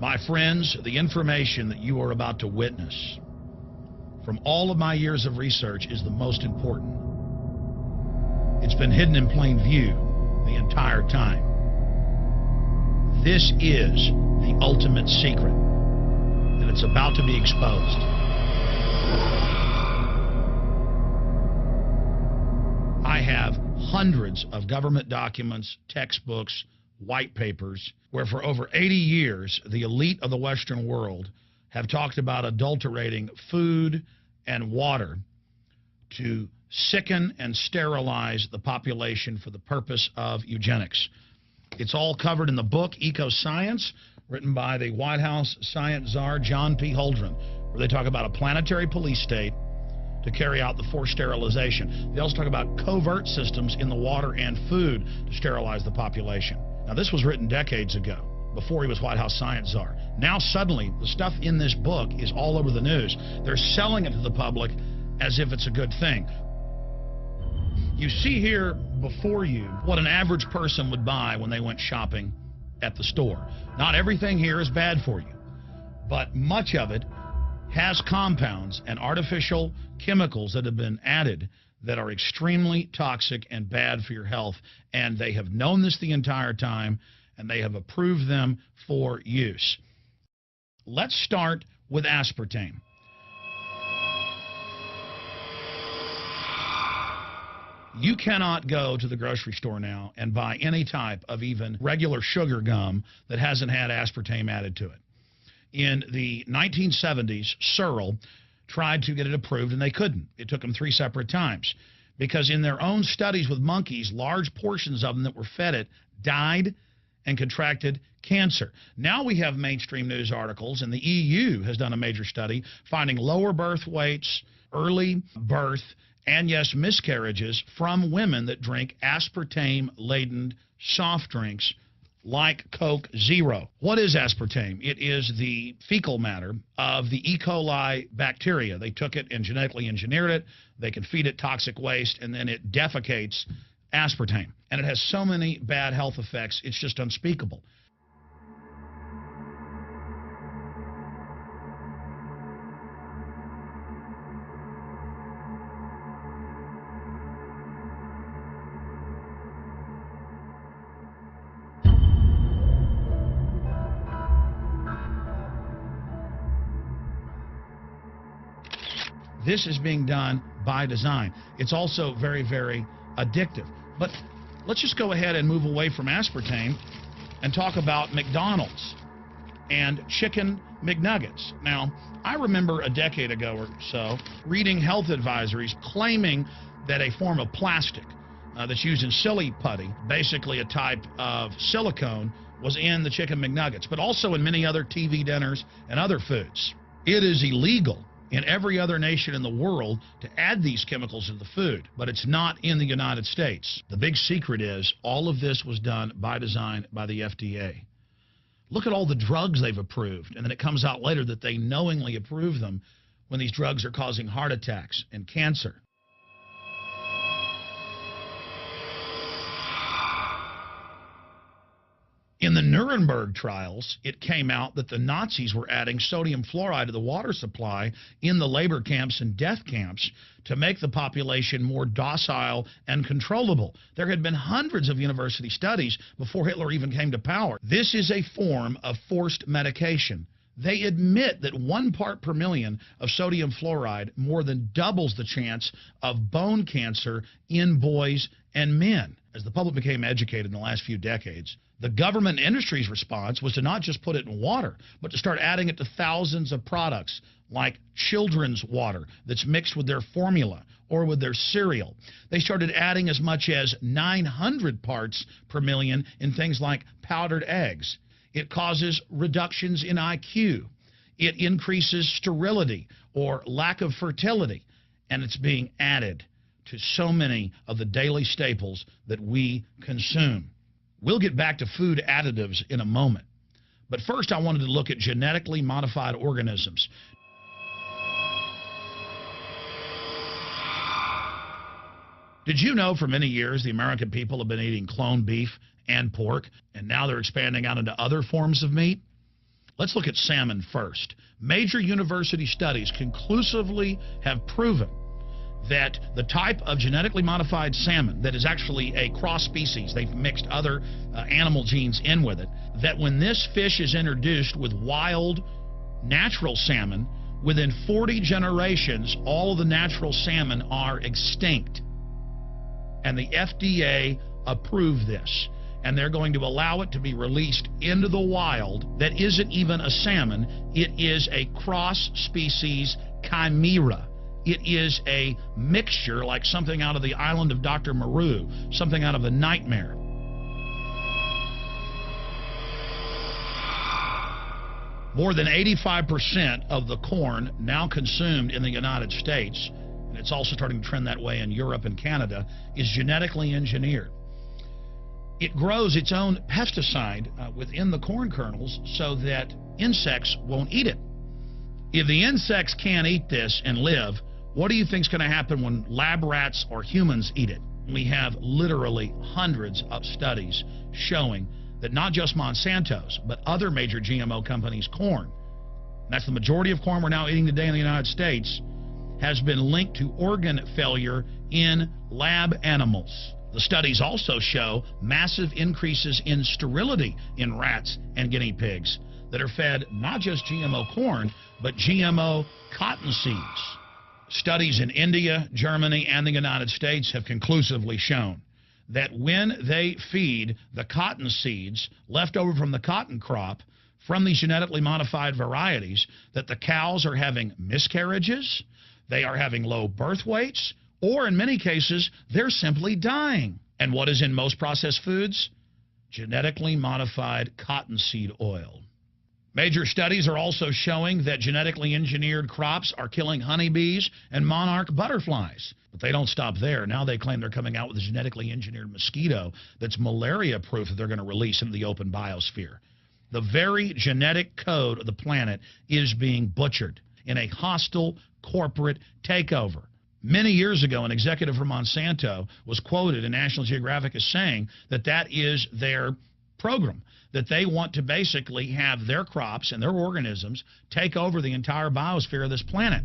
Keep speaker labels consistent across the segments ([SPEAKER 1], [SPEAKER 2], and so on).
[SPEAKER 1] My friends, the information that you are about to witness from all of my years of research is the most important. It's been hidden in plain view the entire time. This is the ultimate secret, and it's about to be exposed. I have hundreds of government documents, textbooks, white papers, where for over 80 years, the elite of the Western world have talked about adulterating food and water to sicken and sterilize the population for the purpose of eugenics. It's all covered in the book Eco-Science, written by the White House science czar John P. Holdren, where they talk about a planetary police state to carry out the forced sterilization. They also talk about covert systems in the water and food to sterilize the population. Now, this was written decades ago, before he was White House science czar. Now, suddenly, the stuff in this book is all over the news. They're selling it to the public as if it's a good thing. You see here before you what an average person would buy when they went shopping at the store. Not everything here is bad for you, but much of it has compounds and artificial chemicals that have been added that are extremely toxic and bad for your health, and they have known this the entire time, and they have approved them for use. Let's start with aspartame. You cannot go to the grocery store now and buy any type of even regular sugar gum that hasn't had aspartame added to it. In the 1970s, Searle tried to get it approved, and they couldn't. It took them 3 separate times because in their own studies with monkeys, large portions of them that were fed it died and contracted cancer. Now we have mainstream news articles, and the EU has done a major study finding lower birth weights, early birth, and yes, miscarriages from women that drink aspartame-laden soft drinks like Coke Zero. What is aspartame? It is the fecal matter of the E. coli bacteria. They took it and genetically engineered it. They can feed it toxic waste, and then it defecates aspartame. And it has so many bad health effects, it's just unspeakable. This is being done by design. It's also very, very addictive. But let's just go ahead and move away from aspartame and talk about McDonald's and chicken McNuggets. Now, I remember a decade ago or so reading health advisories claiming that a form of plastic that's used in silly putty, basically a type of silicone, was in the chicken McNuggets, but also in many other TV dinners and other foods. It is illegal in every other nation in the world to add these chemicals to the food, but it's not in the United States. The big secret is all of this was done by design by the FDA. Look at all the drugs they've approved, and then it comes out later that they knowingly approve them when these drugs are causing heart attacks and cancer. In the Nuremberg trials, it came out that the Nazis were adding sodium fluoride to the water supply in the labor camps and death camps to make the population more docile and controllable. There had been hundreds of university studies before Hitler even came to power. This is a form of forced medication. They admit that 1 part per million of sodium fluoride more than doubles the chance of bone cancer in boys and men. As the public became educated in the last few decades, the government and industry's response was to not just put it in water, but to start adding it to thousands of products like children's water that's mixed with their formula or with their cereal. They started adding as much as 900 parts per million in things like powdered eggs. It causes reductions in IQ. It increases sterility or lack of fertility, and it's being added to so many of the daily staples that we consume. We'll get back to food additives in a moment. But first, I wanted to look at genetically modified organisms. Did you know for many years the American people have been eating cloned beef and pork, and now they're expanding out into other forms of meat? Let's look at salmon first. Major university studies conclusively have proven that the type of genetically modified salmon that is actually a cross species, they've mixed other animal genes in with it, that when this fish is introduced with wild natural salmon, within 40 generations, all of the natural salmon are extinct. And the FDA approved this. And they're going to allow it to be released into the wild that isn't even a salmon. It is a cross-species chimera. It is a mixture like something out of the island of Dr. Moreau, something out of a nightmare. More than 85% of the corn now consumed in the United States, and it's also starting to trend that way in Europe and Canada, is genetically engineered. It grows its own pesticide within the corn kernels so that insects won't eat it. If the insects can't eat this and live, what do you think is going to happen when lab rats or humans eat it? We have literally hundreds of studies showing that not just Monsanto's, but other major GMO companies' corn, that's the majority of corn we're now eating today in the United States, has been linked to organ failure in lab animals. The studies also show massive increases in sterility in rats and guinea pigs that are fed not just GMO corn, but GMO cotton seeds. Studies in India, Germany, and the United States have conclusively shown that when they feed the cotton seeds left over from the cotton crop from these genetically modified varieties, that the cows are having miscarriages, they are having low birth weights, or in many cases, they're simply dying. And what is in most processed foods? Genetically modified cottonseed oil. Major studies are also showing that genetically engineered crops are killing honeybees and monarch butterflies. But they don't stop there. Now they claim they're coming out with a genetically engineered mosquito that's malaria-proof that they're going to release into the open biosphere. The very genetic code of the planet is being butchered in a hostile corporate takeover. Many years ago, an executive from Monsanto was quoted in National Geographic as saying that that is their program, that they want to basically have their crops and their organisms take over the entire biosphere of this planet.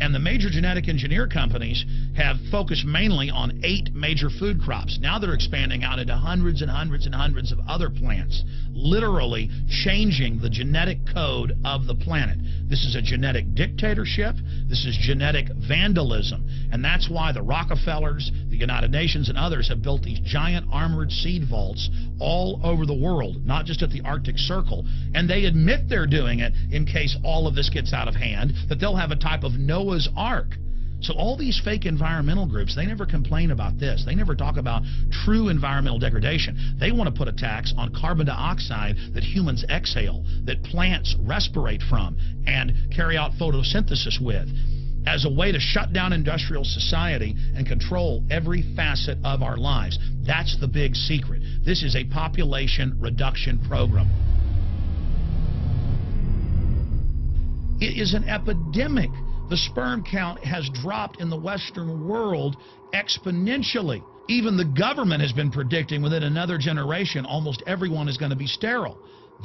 [SPEAKER 1] And the major genetic engineer companies have focused mainly on 8 major food crops. Now they're expanding out into hundreds and hundreds and hundreds of other plants, literally changing the genetic code of the planet. This is a genetic dictatorship. This is genetic vandalism. And that's why the Rockefellers, the United Nations, and others have built these giant armored seed vaults all over the world, not just at the Arctic Circle. And they admit they're doing it in case all of this gets out of hand, that they'll have a type of Noah's Ark. So all these fake environmental groups, they never complain about this. They never talk about true environmental degradation. They want to put a tax on carbon dioxide that humans exhale, that plants respirate from and carry out photosynthesis with, as a way to shut down industrial society and control every facet of our lives. That's the big secret. This is a population reduction program. It is an epidemic. The sperm count has dropped in the Western world exponentially. Even the government has been predicting within another generation almost everyone is going to be sterile.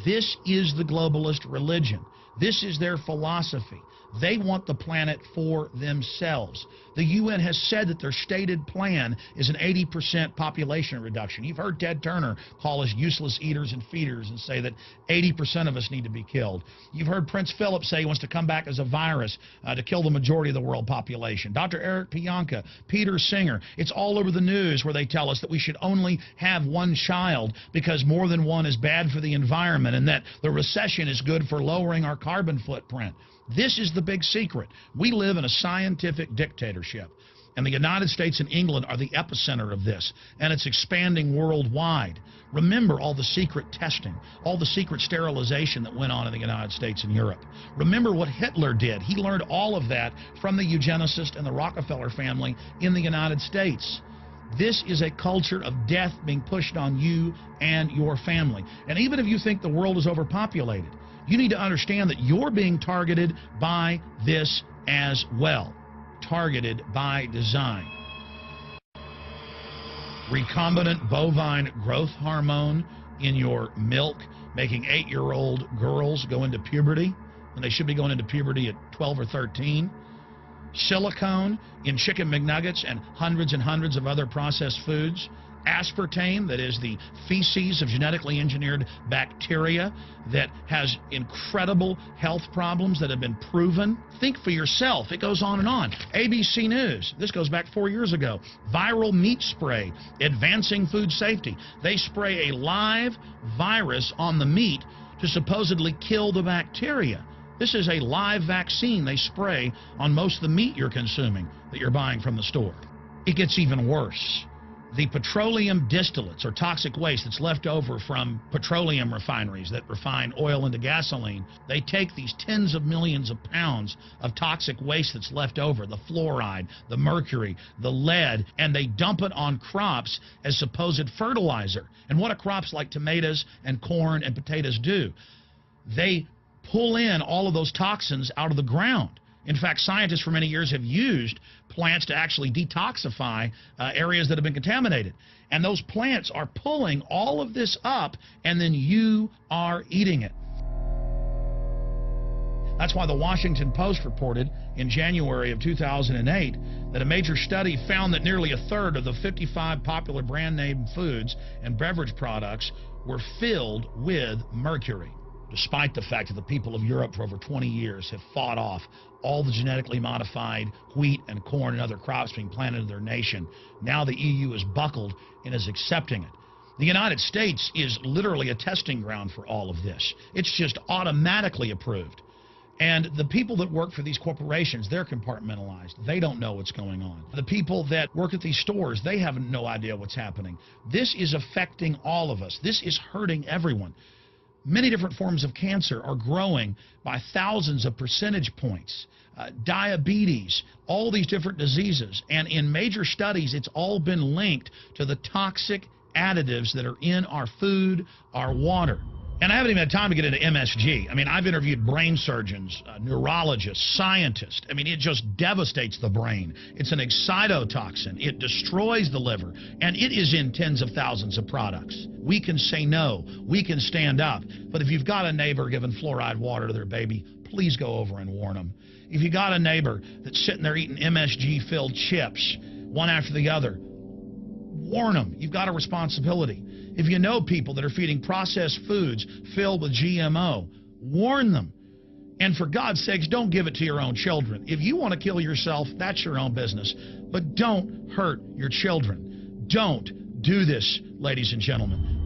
[SPEAKER 1] This is the globalist religion. This is their philosophy. They want the planet for themselves. The UN has said that their stated plan is an 80% population reduction. You've heard Ted Turner call us useless eaters and feeders and say that 80% of us need to be killed. You've heard Prince Philip say he wants to come back as a virus to kill the majority of the world population. Dr. Eric Pianka, Peter Singer, it's all over the news where they tell us that we should only have one child because more than one is bad for the environment and that the recession is good for lowering our carbon footprint. This is the big secret. We live in a scientific dictatorship, and the United States and England are the epicenter of this, and it's expanding worldwide. Remember all the secret testing, all the secret sterilization that went on in the United States and Europe. Remember what Hitler did. He learned all of that from the eugenicist and the Rockefeller family in the United States. This is a culture of death being pushed on you and your family. And even if you think the world is overpopulated, you need to understand that you're being targeted by this as well. Targeted by design. recombinant bovine growth hormone in your milk, making 8-year-old girls go into puberty when they should be going into puberty at 12 or 13. Silicone in chicken McNuggets and hundreds of other processed foods. Aspartame, that is the feces of genetically engineered bacteria that has incredible health problems that have been proven. Think for yourself. It goes on and on. ABC News, this goes back 4 years ago. Viral meat spray, advancing food safety. They spray a live virus on the meat to supposedly kill the bacteria. This is a live vaccine they spray on most of the meat you're consuming that you're buying from the store. It gets even worse. The petroleum distillates, or toxic waste that's left over from petroleum refineries that refine oil into gasoline, they take these tens of millions of pounds of toxic waste that's left over, the fluoride, the mercury, the lead, and they dump it on crops as supposed fertilizer. And what do crops like tomatoes and corn and potatoes do? They pull in all of those toxins out of the ground. In fact, scientists for many years have used plants to actually detoxify areas that have been contaminated. And those plants are pulling all of this up, and then you are eating it. That's why the Washington Post reported in January of 2008 that a major study found that nearly a third of the 55 popular brand name foods and beverage products were filled with mercury. Despite the fact that the people of Europe for over 20 years have fought off all the genetically modified wheat and corn and other crops being planted in their nation, now the EU is buckled and is accepting it. The United States is literally a testing ground for all of this. It's just automatically approved. And the people that work for these corporations, they're compartmentalized. They don't know what's going on. The people that work at these stores, they have no idea what's happening. This is affecting all of us. This is hurting everyone. Many different forms of cancer are growing by thousands of percentage points. Diabetes, all these different diseases. And in major studies, it's all been linked to the toxic additives that are in our food, our water. And I haven't even had time to get into MSG. I mean, I've interviewed brain surgeons, neurologists, scientists. I mean, it just devastates the brain. It's an excitotoxin. It destroys the liver. And it is in tens of thousands of products. We can say no. We can stand up. But if you've got a neighbor giving fluoride water to their baby, please go over and warn them. If you got a neighbor that's sitting there eating MSG-filled chips, one after the other, warn them. You've got a responsibility. If you know people that are feeding processed foods filled with GMO, warn them. And for God's sakes, don't give it to your own children. If you want to kill yourself, that's your own business. But don't hurt your children. Don't do this, ladies and gentlemen.